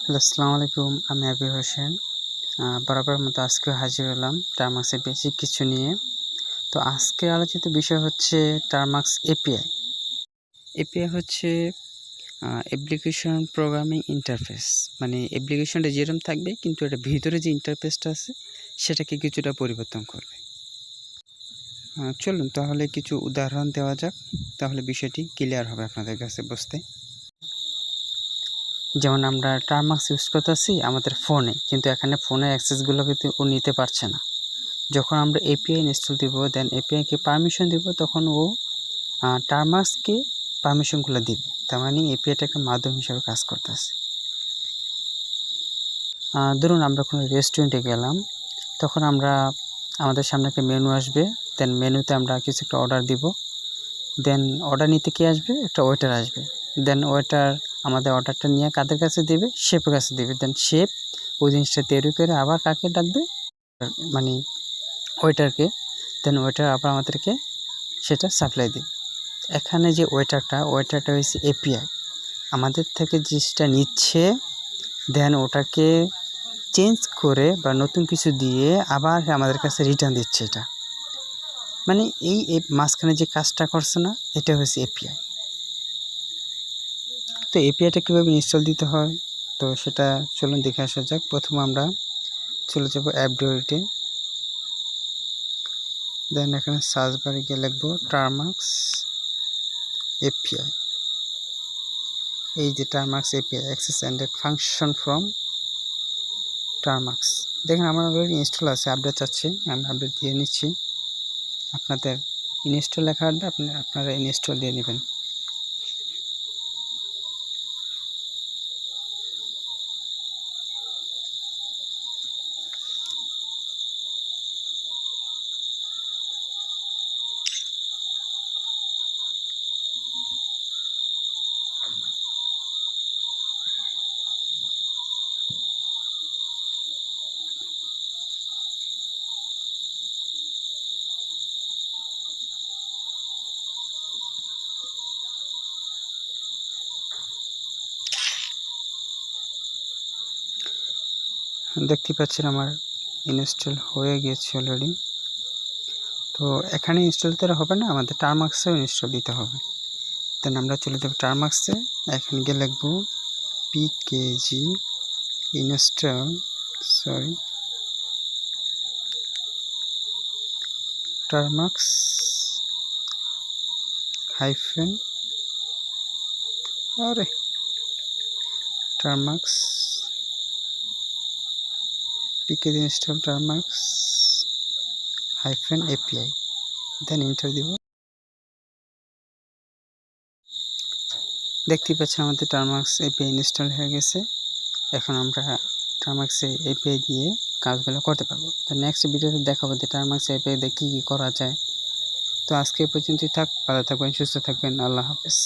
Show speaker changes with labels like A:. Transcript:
A: Hello, আসসালামু আলাইকুম। আমি আবির হোসেন। বরাবরের মতো আজকেও হাজির হলাম টার্মাক্স এর বেসিক কিছু নিয়ে। তো আজকের আলোচিত বিষয় হচ্ছে টার্মাক্স এপিআই। এপিআই হচ্ছে অ্যাপ্লিকেশন প্রোগ্রামিং ইন্টারফেস। মানে অ্যাপ্লিকেশনটা যেরকম থাকবে কিন্তু এটার ভিতরে যে ইন্টারফেসটা আছে সেটাকে কিছুটা পরিবর্তন করবে। চলুন তাহলে কিছু উদাহরণ দেওয়া যাক, তাহলে বিষয়টি ক্লিয়ার হবে আপনাদের কাছে বুঝতে। যেমন আমরা টার্মাক্স ইউজ করতেছি আমাদের ফোনে, কিন্তু এখানে ফোনের অ্যাক্সেসগুলো কিন্তু ও নিতে পারছে না। যখন আমরা এপিআই ইনস্টল দিব, দেন এপিআইকে পারমিশন দিব, তখন ও টার্মাক্সকে পারমিশনগুলো দিবে। তার মানে এপিআইটা একটা মাধ্যম হিসাবে কাজ করতেছে। ধরুন আমরা কোনো রেস্টুরেন্টে গেলাম, তখন আমাদের সামনে একটা মেনু আসবে। দেন মেনুতে আমরা কিছু একটা অর্ডার দিব। দেন অর্ডার নিতে কে আসবে? একটা ওয়েটার আসবে। দেন ওয়েটার আমাদের অর্ডারটা নিয়ে কাদের কাছে দেবে? শেফের কাছে দেবে। দেন শেফ ওই জিনিসটা তৈরি করে আবার কাকে ডাকবে? মানে ওয়েটারকে। দেন ওয়েটার আবার আমাদেরকে সেটা সাপ্লাই দিবে। এখানে যে ওয়েটারটা হচ্ছে এপিআই। আমাদের থেকে জিনিসটা নিচ্ছে, দেন ওটাকে চেঞ্জ করে বা নতুন কিছু দিয়ে আবার আমাদের কাছে রিটার্ন দিচ্ছে। এটা মানে এই মাঝখানে যে কাজটা করছে না, এটা হচ্ছে এপিআই। তো এপিআইটা কীভাবে ইনস্টল দিতে হয়, তো সেটা চলুন দেখে আসা যাক। প্রথমে আমরা চলে যাব অ্যাপ ডিরেক্টরিতে। দেন এখানে সার্চ বারে গিয়ে লিখবো টার্মাক্স এপিআই। এই যে Termux API access and function from Termux. দেখেন আমার অলরেডি ইনস্টল আছে, আপডেট চাচ্ছি, আমি আপডেট দিয়ে নিচ্ছি। আপনাদের ইনস্টল লেখা আসবে, আপনারা ইনস্টল দিয়ে নেবেন। দেখতে পাচ্ছেন আমার ইনস্টল হয়ে গিয়েছে অলরেডি। তো এখানে ইনস্টল দিতে হবে না, আমাদের টার্মাক্সেও ইনস্টল দিতে হবে। দেন আমরা চলে যাব টার্মাক্সে। এখানে গিয়ে লিখবো PKG install termux hyphen termux PKG install termux hyphen API. Then enter দিব। দেখতে পাচ্ছেন আমাদের টার্মাক্স এপিআই ইনস্টল হয়ে গেছে। এখন আমরা টার্মাক্স এপিআই দিয়ে কাজগুলো করতে পারবো। তো নেক্সট ভিডিওতে দেখাবো যে টার্মাক্স এপিআই দিয়ে কী করা যায়। তো আজকে এই পর্যন্তই থাক। ভালো থাকবেন, সুস্থ থাকবেন। আল্লাহ হাফেজ।